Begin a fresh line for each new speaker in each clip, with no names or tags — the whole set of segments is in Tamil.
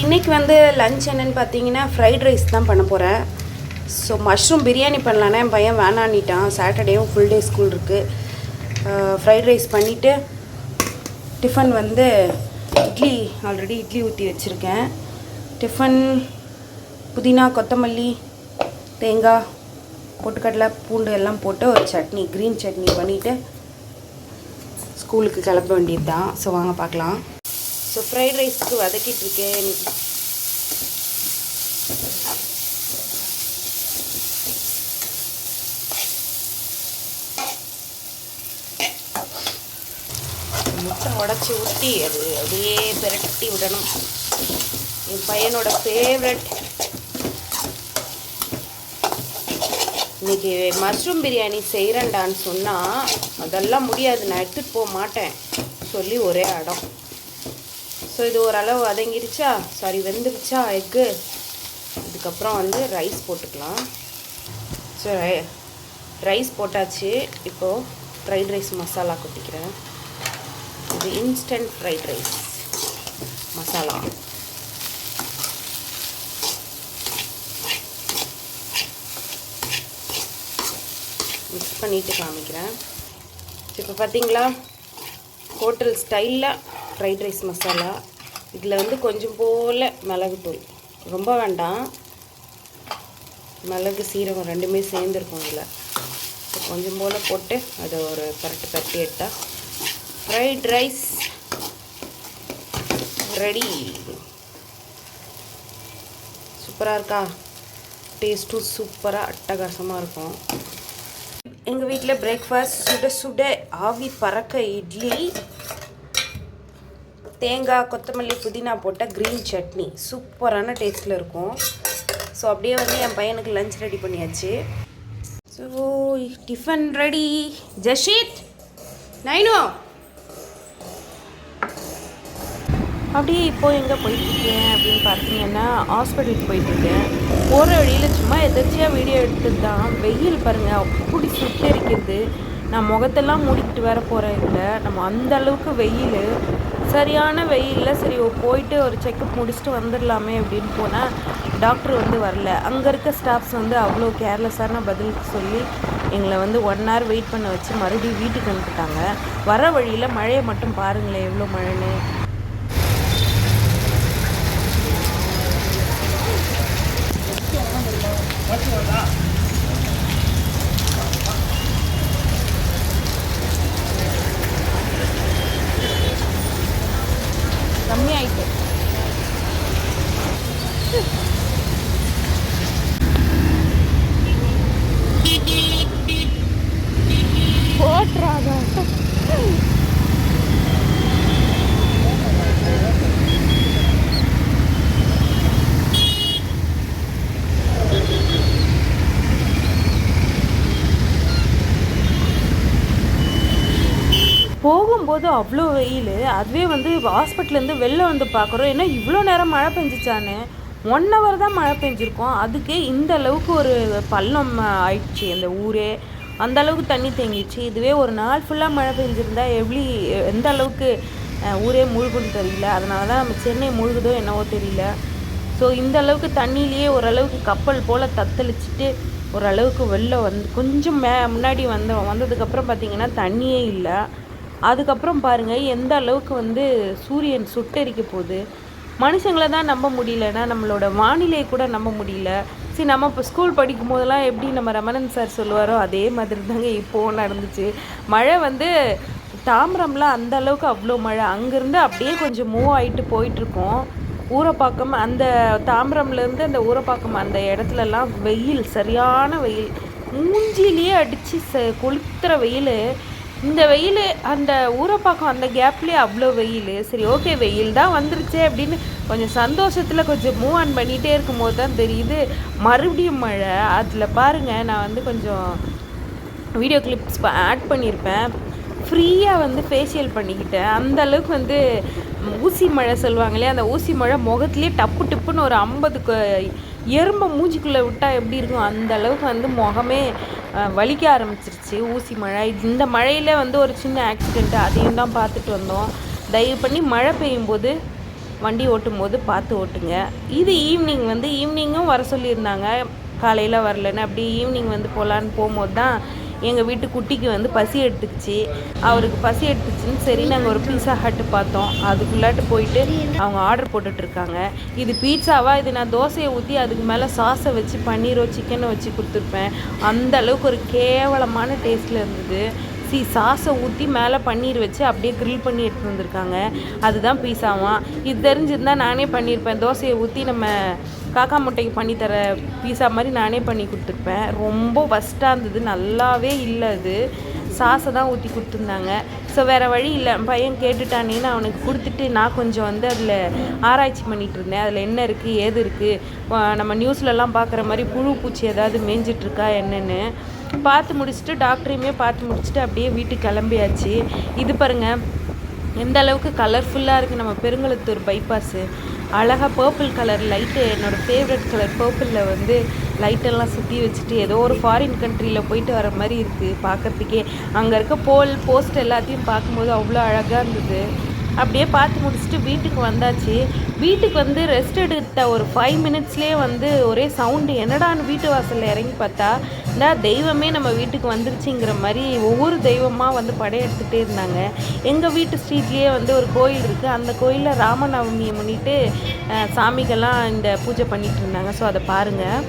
இன்றைக்கி வந்து லஞ்ச் என்னென்னு பார்த்தீங்கன்னா ஃப்ரைட் ரைஸ் தான் பண்ண போகிறேன். ஸோ மஷ்ரூம் பிரியாணி பண்ணலான்னா என் பையன் வேணான்னிட்டான். சாட்டர்டேவும் ஃபுல் டே ஸ்கூல் இருக்குது. ஃப்ரைட் ரைஸ் பண்ணிவிட்டு டிஃபன் வந்து ஆல்ரெடி இட்லி ஊற்றி வச்சுருக்கேன். டிஃபன் புதினா, கொத்தமல்லி, தேங்காய், பொட்டுக்கடலை, பூண்டு எல்லாம் போட்டு ஒரு சட்னி, க்ரீன் சட்னி பண்ணிவிட்டு ஸ்கூலுக்கு கிளம்ப வேண்டியது தான். ஸோ வாங்க பார்க்கலாம். ஸோ ஃப்ரைட் ரைஸ்க்கு வதக்கிட்டுருக்கேன். முட்டை உடச்சி ஊற்றி அது அப்படியே பிரட்டி விடணும். என் பையனோட ஃபேவரட். இன்றைக்கி மஷ்ரூம் பிரியாணி செய்கிறேன்டான்னு சொன்னால் அதெல்லாம் முடியாது, நான் எடுத்துகிட்டு போக மாட்டேன் சொல்லி ஒரே அடம். ஸோ இது ஓரளவு வதங்கிருச்சா, வெந்துருச்சா எக்கு. இதுக்கப்புறம் வந்து ரைஸ் போட்டுக்கலாம். ஸோ ரைஸ் போட்டாச்சு. இப்போது ஃப்ரைட் ரைஸ் மசாலா கொட்டிக்கிறேன். இது instant fried rice masala. Mix பண்ணிவிட்டு காமிக்கிறேன். இப்போ பார்த்தீங்களா, ஹோட்டல் ஸ்டைலில் ஃப்ரைட் ரைஸ் மசாலா. இதில் வந்து கொஞ்சம் போல் மிளகுத்தூள், ரொம்ப வேண்டாம், மிளகு சீரகம் ரெண்டுமே சேர்ந்துருக்கும் இதில். கொஞ்சம் போல் போட்டு அதை ஒரு பரட்டி எடுத்தால் ஃப்ரைட் ரைஸ் ரெடி. சூப்பராக இருக்கா? டேஸ்ட்டும் சூப்பராக அட்டகாசமாக இருக்கும். எங்கள் வீட்டில் பிரேக்ஃபாஸ்ட் சுட சுட ஆவி பறக்க இட்லி, தேங்காய், கொத்தமல்லி, புதினா போட்ட க்ரீன் சட்னி சூப்பரான டேஸ்ட்டில் இருக்கும். ஸோ அப்படியே வந்து என் பையனுக்கு லஞ்ச் ரெடி பண்ணியாச்சு. So tiffin ready. ஜஷித், நைனோ, அப்படியே இப்போது எங்கே போயிட்டுருக்கேன் அப்படின்னு பார்த்தீங்கன்னா ஹாஸ்பிட்டலுக்கு போயிட்டுருக்கேன். போகிற வழியில் சும்மா எதாச்சியாக வீடியோ எடுத்துட்டு தான். வெயில் பாருங்கள் அப்படி சுட்டரிக்கிறது. நான் முகத்தெல்லாம் மூடிக்கிட்டு வர போகிறேன். இல்லை நம்ம அந்த அளவுக்கு வெயில், சரியான வெயிலில் சரி போயிட்டு ஒரு செக்கப் முடிச்சுட்டு வந்துடலாமே அப்படின்னு போனால் டாக்டர் வந்து வரல. அங்கே இருக்க ஸ்டாஃப்ஸ் வந்து அவ்வளோ கேர்லெஸ்ஸான பதிலுக்கு சொல்லி எங்களை வந்து 1 hour வெயிட் பண்ண வச்சு மறுபடியும் வீட்டுக்கு அனுப்பிட்டாங்க. வர வழியில் மழையை மட்டும் பாருங்களேன், எவ்வளோ மழைன்னு. கம்மியாயிட்டு போட்டுறாங்க. போகும்போது அவ்வளோ வெயில். அதுவே வந்து ஹாஸ்பிட்டலேருந்து வெளில வந்து பார்க்குறோம், ஏன்னா இவ்வளோ நேரம் மழை பெஞ்சிச்சான்னு. 1 hour தான் மழை பெஞ்சிருக்கோம், அதுக்கே இந்த அளவுக்கு ஒரு பள்ளம் ஆயிடுச்சு அந்த ஊரே. அந்த அளவுக்கு தண்ணி தேங்கிடுச்சு. இதுவே ஒரு நாள் ஃபுல்லாக மழை பெஞ்சிருந்தா எந்த அளவுக்கு ஊரே முழுகுன்னு தெரியல. அதனால தான் நம்ம சென்னை முழுகுதோ என்னவோ தெரியல. ஸோ இந்த அளவுக்கு தண்ணியிலேயே ஓரளவுக்கு கப்பல் போல் தத்தளிச்சுட்டு ஓரளவுக்கு வெளில வந்து கொஞ்சம் முன்னாடி வந்ததுக்கப்புறம் பார்த்திங்கன்னா தண்ணியே இல்லை. அதுக்கப்புறம் பாருங்கள் எந்த அளவுக்கு வந்து சூரியன் சுட்டெரிக்க போகுது. மனுஷங்களை தான் நம்ப முடியலன்னா நம்மளோட வானிலை கூட நம்ப முடியல. சரி, நம்ம இப்போ ஸ்கூல் படிக்கும் போதெல்லாம் எப்படி நம்ம ரமணன் சார் சொல்லுவாரோ அதே மாதிரி தாங்க இப்போது நடந்துச்சு. மழை வந்து தாம்பரம்லாம் அந்த அளவுக்கு அவ்வளோ மழை. அங்கேருந்து அப்படியே கொஞ்சம் மூவ் ஆகிட்டு போயிட்டுருக்கோம். ஊரப்பாக்கம், அந்த தாம்பரம்லேருந்து அந்த ஊரப்பாக்கம் அந்த இடத்துலலாம் வெயில், சரியான வெயில், மூஞ்சிலேயே அடித்து கொளுத்துற வெயில். இந்த வெயில் அந்த ஊரப்பாக்கம் அந்த கேப்லேயே அவ்வளோ வெயில். சரி ஓகே, வெயில் தான் வந்துருச்சே அப்படின்னு கொஞ்சம் சந்தோஷத்தில் கொஞ்சம் மூவ் ஆன் பண்ணிகிட்டே இருக்கும் போது தான் தெரியுது மறுபடியும் மழை. அதில் பாருங்கள், நான் வந்து கொஞ்சம் வீடியோ கிளிப்ஸ் ஆட் பண்ணியிருப்பேன். ஃப்ரீயாக வந்து ஃபேஷியல் பண்ணிக்கிட்டேன். அந்த அளவுக்கு வந்து ஊசி மழை சொல்லுவாங்களே, அந்த ஊசி மழை முகத்துலேயே டப்பு டப்புன்னு ஒரு 50 எறும்பை மூஞ்சிக்குள்ளே விட்டால் எப்படி இருக்கும் அந்த அளவுக்கு வந்து முகமே வலிக்க ஆரம்பிச்சிருச்சு ஊசி மழை. இந்த மழையில் வந்து ஒரு சின்ன ஆக்சிடெண்ட்டு, அதையும் தான் பார்த்துட்டு வந்தோம். தயவு பண்ணி மழை பெய்யும் போது வண்டி ஓட்டும் போது பார்த்து ஓட்டுங்க. இது ஈவினிங்கும் வர சொல்லியிருந்தாங்க, காலையில் வரலன்னு. அப்படி ஈவினிங் போகலான்னு போகும்போது தான் எங்கள் வீட்டு குட்டிக்கு பசி எடுத்துக்கிச்சு. அவருக்கு பசி எடுத்துச்சுன்னு சரி நாங்கள் ஒரு பீஸா ஹட்டு பார்த்தோம். அதுக்குள்ளாட்டு போயிட்டு அவங்க ஆர்டர் போட்டுட்ருக்காங்க. இது பீட்சாவா, இது நான் தோசையை ஊற்றி அதுக்கு மேலே சாஸை வச்சு பன்னீரோ சிக்கனை வச்சு கொடுத்துருப்பேன். அந்த அளவுக்கு ஒரு கேவலமான டேஸ்ட்டில் இருந்தது. சாஸை ஊற்றி மேலே பன்னீர் வச்சு அப்படியே க்ரில் பண்ணி எடுத்துகிட்டு வந்திருக்காங்க. அதுதான் பீஸாவாம். இது தெரிஞ்சிருந்தால் நானே பண்ணியிருப்பேன். தோசையை ஊற்றி நம்ம காக்கா முட்டைக்கு பண்ணித்தர பீஸா மாதிரி நானே பண்ணி கொடுத்துருப்பேன். ரொம்ப ஃபஸ்ட்டாக இருந்தது, நல்லாவே இல்லை. அது சாஸை தான் ஊற்றி கொடுத்துருந்தாங்க. ஸோ வேறு வழி இல்லை, பையன் கேட்டுட்டானேன்னு அவனுக்கு கொடுத்துட்டு நான் கொஞ்சம் அதில் ஆராய்ச்சி பண்ணிகிட்டு இருந்தேன். அதில் என்ன இருக்குது ஏது இருக்குது, நம்ம நியூஸ்லலாம் பார்க்குற மாதிரி புழு பூச்சி ஏதாவது மேய்ஞ்சிட்ருக்கா என்னென்னு பார்த்து முடிச்சுட்டு டாக்டரையுமே பார்த்து முடிச்சுட்டு அப்படியே வீட்டுக்கு கிளம்பியாச்சு. இது பாருங்கள் எந்த அளவுக்கு கலர்ஃபுல்லாக இருக்குது நம்ம பெருங்குளத்தூர் பைபாஸு. அழகாக பர்பிள் கலர் லைட்டு, என்னோடய ஃபேவரட் கலர் பர்பிளில் லைட்டெல்லாம் சுற்றி வச்சுட்டு ஏதோ ஒரு ஃபாரின் கண்ட்ரியில் போயிட்டு வர மாதிரி இருக்குது பார்க்குறதுக்கே. அங்கே இருக்க போஸ்ட் எல்லாத்தையும் பார்க்கும்போது அவ்வளோ அழகாக இருந்தது. அப்படியே பார்த்து முடிச்சுட்டு வீட்டுக்கு வந்தாச்சு. வீட்டுக்கு ரெஸ்ட் எடுத்த ஒரு 5 மினிட்ஸ்லேயே ஒரே சவுண்டு. என்னடான்னு வீட்டு வாசலில் இறங்கி பார்த்தா இந்த தெய்வமே நம்ம வீட்டுக்கு வந்துருச்சுங்கிற மாதிரி ஒவ்வொரு தெய்வமாக படையெடுத்துகிட்டே இருந்தாங்க. எங்கள் வீட்டு ஸ்ட்ரீட்லேயே ஒரு கோயில் இருக்குது. அந்த கோயிலில் ராமநவமியை முன்னிட்டு சாமிகள்லாம் இந்த பூஜை பண்ணிகிட்டு இருந்தாங்க. ஸோ அதை பாருங்கள்.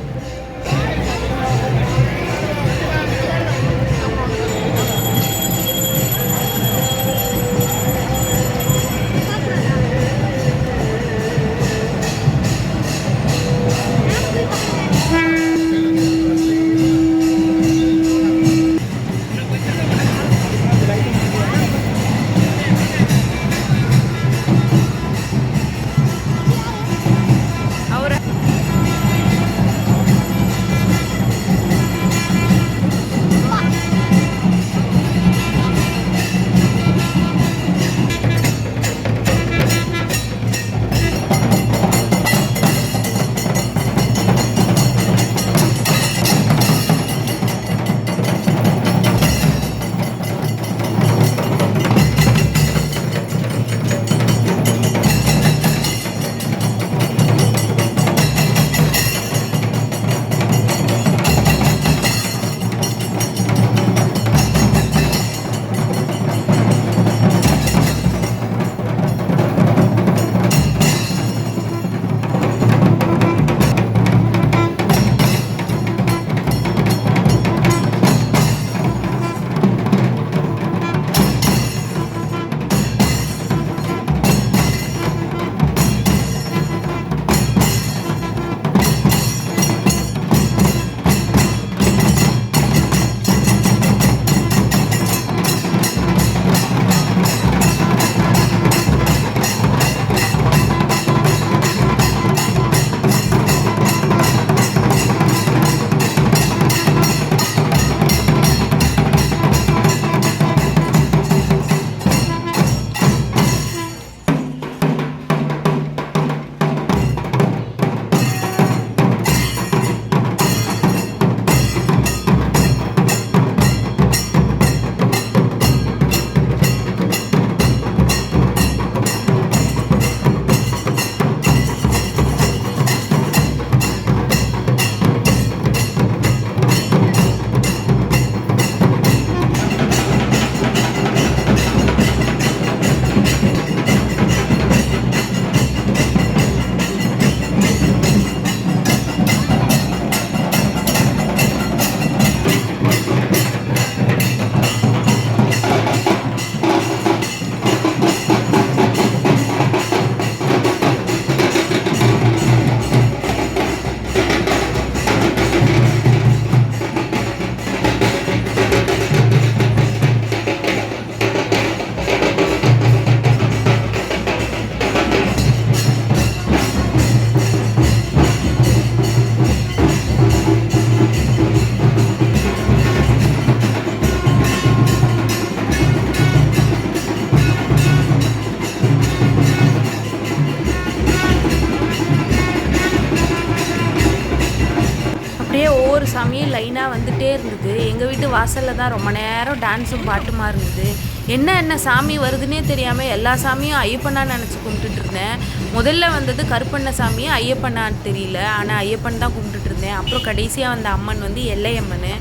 சாமியும் லைனாக வந்துகிட்டே இருந்தது. எங்கள் வீட்டு வாசலில் தான் ரொம்ப நேரம் டான்ஸும் பாட்டுமா இருந்தது. என்ன சாமி வருதுன்னே தெரியாமல் எல்லா சாமியும் ஐயப்பனா நினச்சி கும்பிட்டுட்டு இருந்தேன். முதல்ல வந்தது கருப்பண்ணசாமி, ஐயப்பனான்னு தெரியல. ஆனால் ஐயப்பன் தான் கும்பிட்டுட்டு இருந்தேன். அப்புறம் கடைசியாக வந்த அம்மன் வந்து எல்லையம்மன்.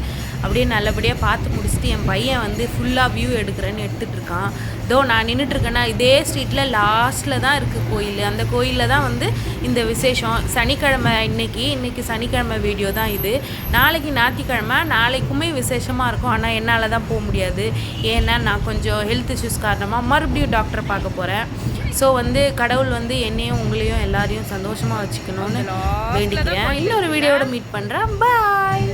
அப்படியே நல்லபடியாக பார்த்து முடிச்சுட்டு என் பையன் வந்து ஃபுல்லாக வியூ எடுக்கிறேன்னு எடுத்துகிட்டு இருக்கான். இதோ நான் நின்றுட்டுருக்கேன்னா இதே ஸ்ட்ரீட்டில் லாஸ்ட்டில் தான் இருக்குது கோயில். அந்த கோயிலில் தான் வந்து இந்த விசேஷம். சனிக்கிழமை இன்னைக்கு சனிக்கிழமை வீடியோ தான் இது. நாளைக்கு ஞாயிற்றுக்கிழமை, நாளைக்குமே விசேஷமாக இருக்கும். ஆனால் என்னால் தான் போக முடியாது. ஏன்னா நான் கொஞ்சம் ஹெல்த் இஷ்யூஸ் காரணமாக மறுபடியும் டாக்டரை பார்க்க போகிறேன். ஸோ வந்து கடவுள் வந்து என்னையும் உங்களையும் எல்லாரையும் சந்தோஷமாக வச்சுக்கணும்னு வேண்டிக்கிறேன். இன்னொரு வீடியோவோட மீட் பண்ணுறேன். பாய்.